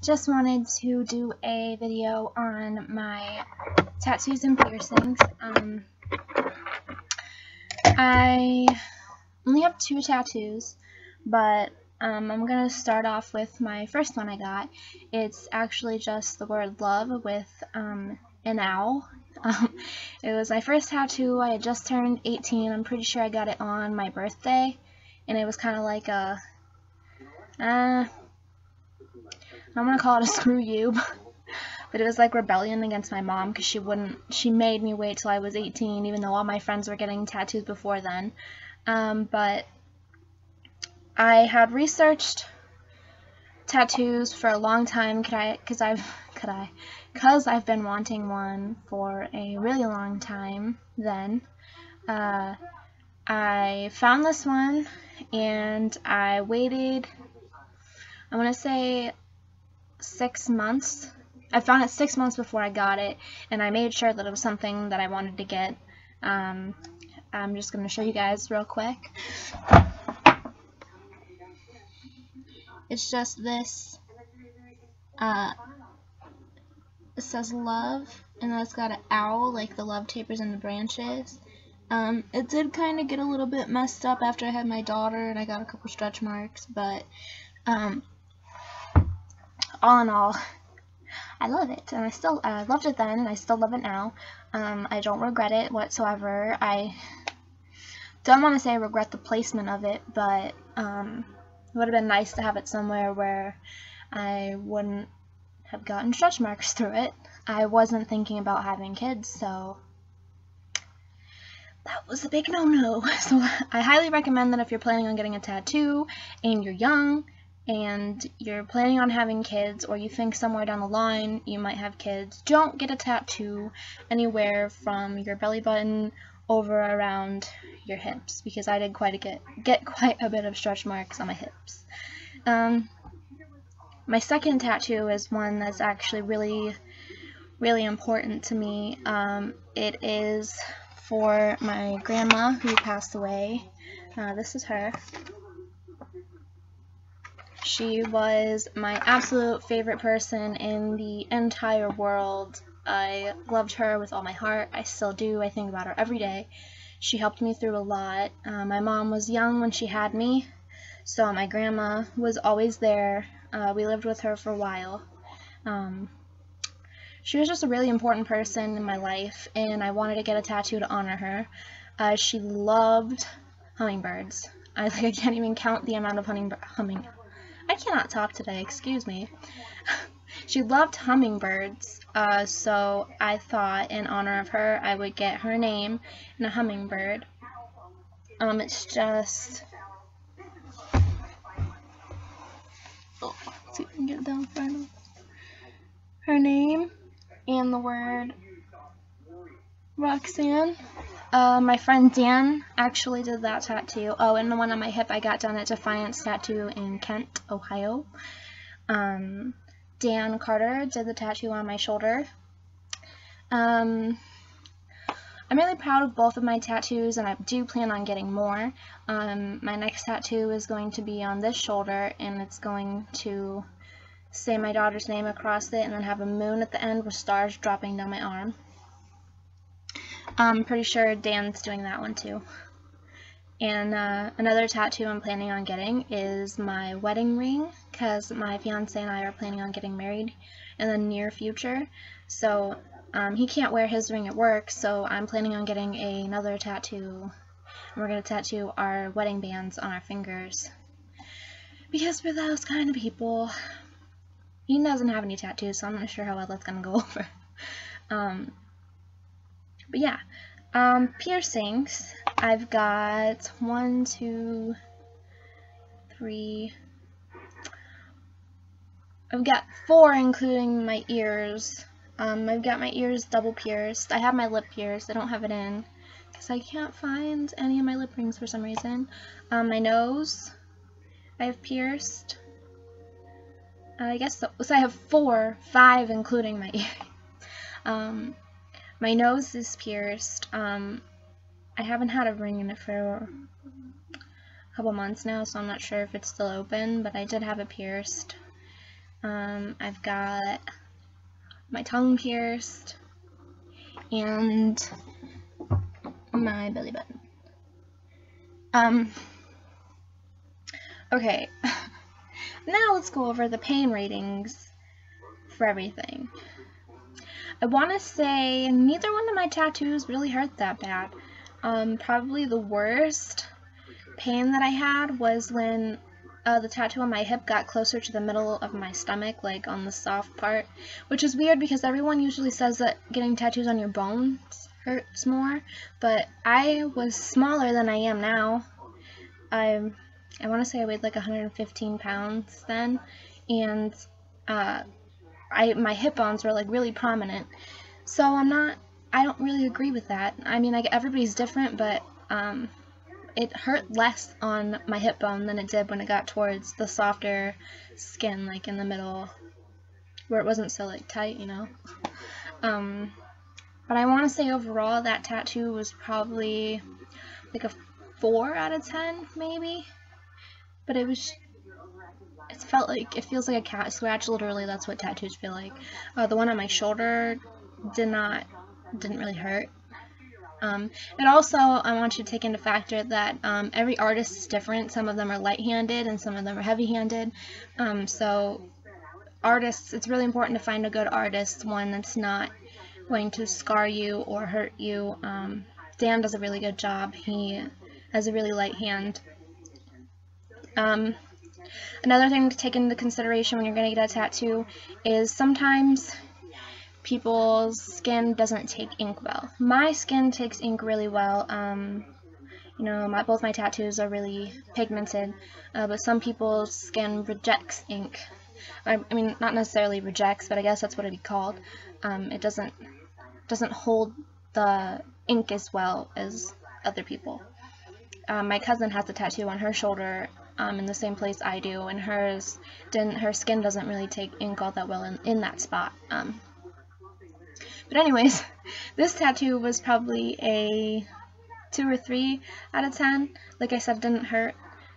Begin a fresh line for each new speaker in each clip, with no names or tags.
Just wanted to do a video on my tattoos and piercings. I only have 2 tattoos, but I'm going to start off with my first one I got. It's actually just the word love with an owl. It was my first tattoo. I had just turned 18. I'm pretty sure I got it on my birthday, and it was kind of like a I'm gonna call it a screw you, but it was like rebellion against my mom because she made me wait till I was 18, even though all my friends were getting tattoos before then. But I had researched tattoos for a long time because I've been wanting one for a really long time. Then I found this one, and I waited, I want to say 6 months. I found it 6 months before I got it, and I made sure that it was something that I wanted to get. I'm just going to show you guys real quick. It's just this. It says love, and then it's got an owl, like the love tapers in the branches. It did kind of get a little bit messed up after I had my daughter, and I got a couple stretch marks, but all in all, I love it, and I loved it then, and I still love it now. I don't regret it whatsoever. I don't want to say I regret the placement of it, but it would have been nice to have it somewhere where I wouldn't have gotten stretch marks through it. I wasn't thinking about having kids, so that was a big no-no. So I highly recommend that if you're planning on getting a tattoo and you're young and you're planning on having kids, or you think somewhere down the line you might have kids, don't get a tattoo anywhere from your belly button over around your hips, because I did get quite a bit of stretch marks on my hips. My second tattoo is one that's actually really important to me. It is for my grandma who passed away. This is her. She was my absolute favorite person in the entire world. I loved her with all my heart. I still do. I think about her every day. She helped me through a lot. My mom was young when she had me, so my grandma was always there. We lived with her for a while. She was just a really important person in my life, and I wanted to get a tattoo to honor her. She loved hummingbirds. I can't even count the amount of I cannot talk today, excuse me. She loved hummingbirds, so I thought in honor of her I would get her name in a hummingbird. It's just... Oh, let's see if I can get it down finally. Her name and the word Roxanne. My friend Dan actually did that tattoo. Oh, and the one on my hip I got done at Definace Tattoo in Kent, Ohio. Dan Carter did the tattoo on my shoulder. I'm really proud of both of my tattoos, and I do plan on getting more. My next tattoo is going to be on this shoulder, and it's going to say my daughter's name across it, and then have a moon at the end with stars dropping down my arm. I'm pretty sure Dan's doing that one too. And another tattoo I'm planning on getting is my wedding ring, because my fiance and I are planning on getting married in the near future. So he can't wear his ring at work, so I'm planning on getting another tattoo. We're going to tattoo our wedding bands on our fingers, because we're those kind of people. He doesn't have any tattoos, so I'm not sure how well that's going to go over. But yeah, piercings. I've got 1, 2, 3. I've got 4, including my ears. I've got my ears double pierced. I have my lip pierced. I don't have it in because I can't find any of my lip rings for some reason. My nose I have pierced. I guess so. So I have 5 including my ear. My nose is pierced. I haven't had a ring in it for a couple months now, so I'm not sure if it's still open, but I did have it pierced. I've got my tongue pierced and my belly button. Okay, now let's go over the pain ratings for everything. I want to say neither one of my tattoos really hurt that bad. Probably the worst pain that I had was when the tattoo on my hip got closer to the middle of my stomach, like on the soft part, which is weird because everyone usually says that getting tattoos on your bones hurts more, but I was smaller than I am now. I want to say I weighed like 115 pounds then, and my hip bones were like really prominent, so I don't really agree with that. I mean, everybody's different, but it hurt less on my hip bone than it did when it got towards the softer skin, like in the middle, where it wasn't so like tight, you know. But I want to say overall that tattoo was probably like a 4 out of 10 maybe, but it feels like a cat scratch. Literally, that's what tattoos feel like. The one on my shoulder didn't really hurt. And also, I want you to take into factor that every artist is different. Some of them are light-handed and some of them are heavy-handed. So artists, it's really important to find a good artist, one that's not going to scar you or hurt you. Dan does a really good job. He has a really light hand. Another thing to take into consideration when you're going to get a tattoo is sometimes people's skin doesn't take ink well. My skin takes ink really well. You know, both my tattoos are really pigmented, but some people's skin rejects ink. I mean, not necessarily rejects, but I guess that's what it'd be called. It doesn't hold the ink as well as other people. My cousin has a tattoo on her shoulder in the same place I do, and her skin doesn't really take ink all that well in that spot. But anyways, this tattoo was probably a 2 or 3 out of 10. Like I said, didn't hurt.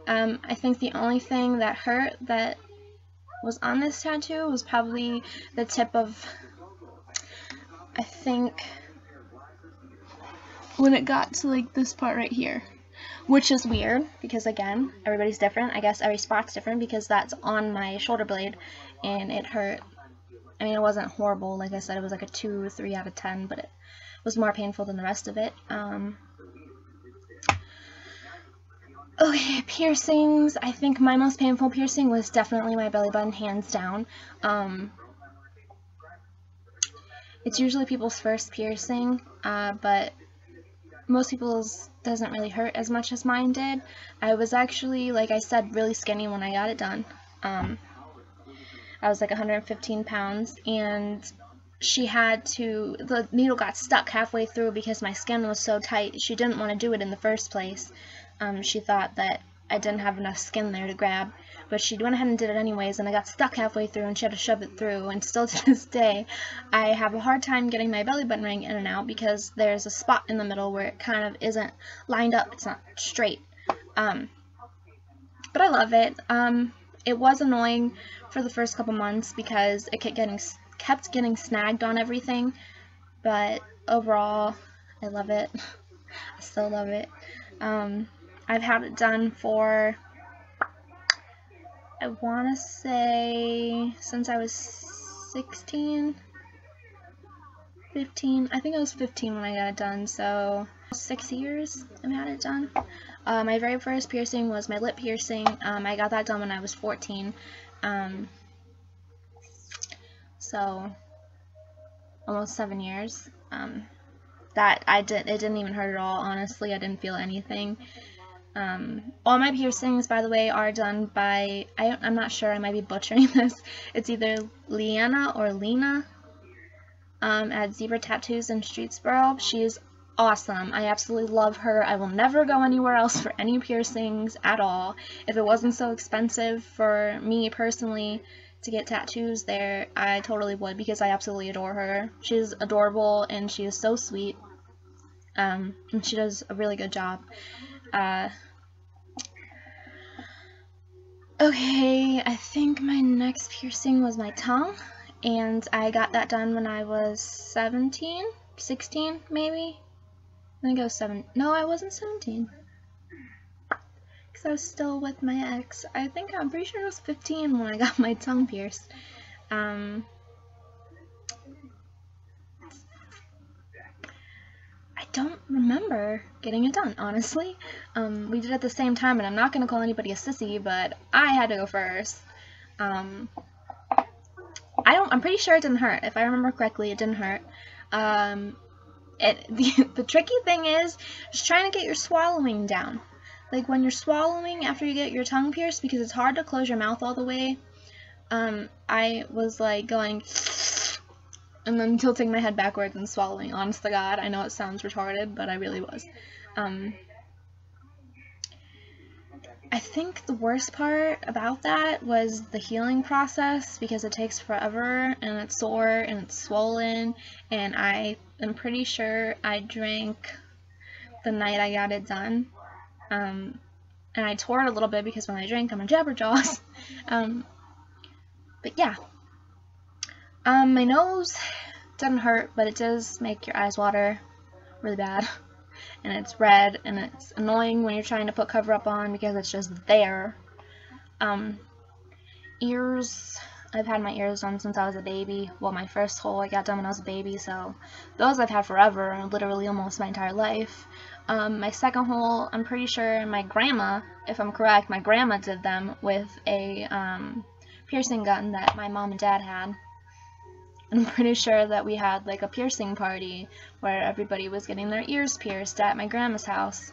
I think the only thing that hurt that was on this tattoo was probably the tip of, I think, when it got to like this part right here, which is weird because again, everybody's different. I guess every spot's different because that's on my shoulder blade and it hurt. I mean, it wasn't horrible. Like I said, it was like a 2 or 3 out of 10, but it was more painful than the rest of it. Okay, piercings. I think my most painful piercing was definitely my belly button, hands down. It's usually people's first piercing, but most people's doesn't really hurt as much as mine did. I was actually, like I said, really skinny when I got it done. I was like 115 pounds, and the needle got stuck halfway through because my skin was so tight. She didn't want to do it in the first place. She thought that I didn't have enough skin there to grab, but she went ahead and did it anyways, and I got stuck halfway through and she had to shove it through, and still to this day I have a hard time getting my belly button ring in and out because there's a spot in the middle where it kind of isn't lined up, it's not straight. But I love it. It was annoying for the first couple months because it kept getting snagged on everything, but overall I love it. I still love it. I've had it done for, I want to say, since I was 16, 15, I think I was 15 when I got it done, so 6 years I've had it done. My very first piercing was my lip piercing. I got that done when I was 14, so almost 7 years. It didn't even hurt at all, honestly. I didn't feel anything. All my piercings, by the way, are done by, I'm not sure, I might be butchering this. It's either Leanna or Lena at Zebra Tattoos in Streetsboro. She's awesome. I absolutely love her. I will never go anywhere else for any piercings at all. If it wasn't so expensive for me personally to get tattoos there, I totally would, because I absolutely adore her. She's adorable and she is so sweet, and she does a really good job. Okay, I think my next piercing was my tongue, and I got that done when I was 17, 16 maybe? I think I was 7. No, I wasn't 17. Because I was still with my ex. I'm pretty sure I was 15 when I got my tongue pierced. I don't remember getting it done, honestly. We did it at the same time, and I'm not going to call anybody a sissy, but I had to go first. I'm pretty sure it didn't hurt. If I remember correctly, it didn't hurt. The tricky thing is just trying to get your swallowing down. Like when you're swallowing after you get your tongue pierced, because it's hard to close your mouth all the way. I was like going and then tilting my head backwards and swallowing. Honest to God, I know it sounds retarded, but I really was. I think the worst part about that was the healing process, because it takes forever and it's sore and it's swollen, and I am pretty sure I drank the night I got it done. And I tore it a little bit because when I drink I'm a jabberjaws. But yeah. My nose doesn't hurt, but it does make your eyes water really bad. And it's red, and it's annoying when you're trying to put cover up on because it's just there. Ears, I've had my ears done since I was a baby. Well, my first hole I got done when I was a baby, so those I've had forever, literally almost my entire life. My second hole, I'm pretty sure my grandma, if I'm correct, my grandma did them with a piercing gun that my mom and dad had. I'm pretty sure that we had like a piercing party where everybody was getting their ears pierced at my grandma's house.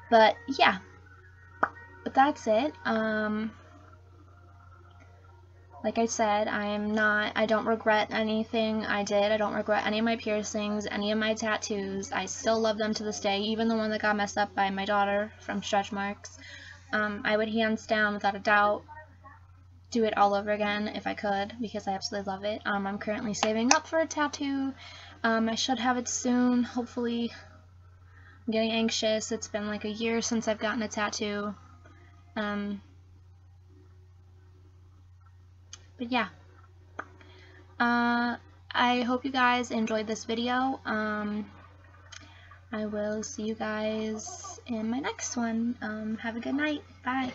But yeah, but that's it. Like I said, I don't regret anything I did. I don't regret any of my piercings, any of my tattoos. I still love them to this day, even the one that got messed up by my daughter from stretch marks. I would hands down, without a doubt, do it all over again if I could, because I absolutely love it. I'm currently saving up for a tattoo. I should have it soon, hopefully. I'm getting anxious. It's been like a year since I've gotten a tattoo. But yeah. I hope you guys enjoyed this video. I will see you guys in my next one. Have a good night. Bye.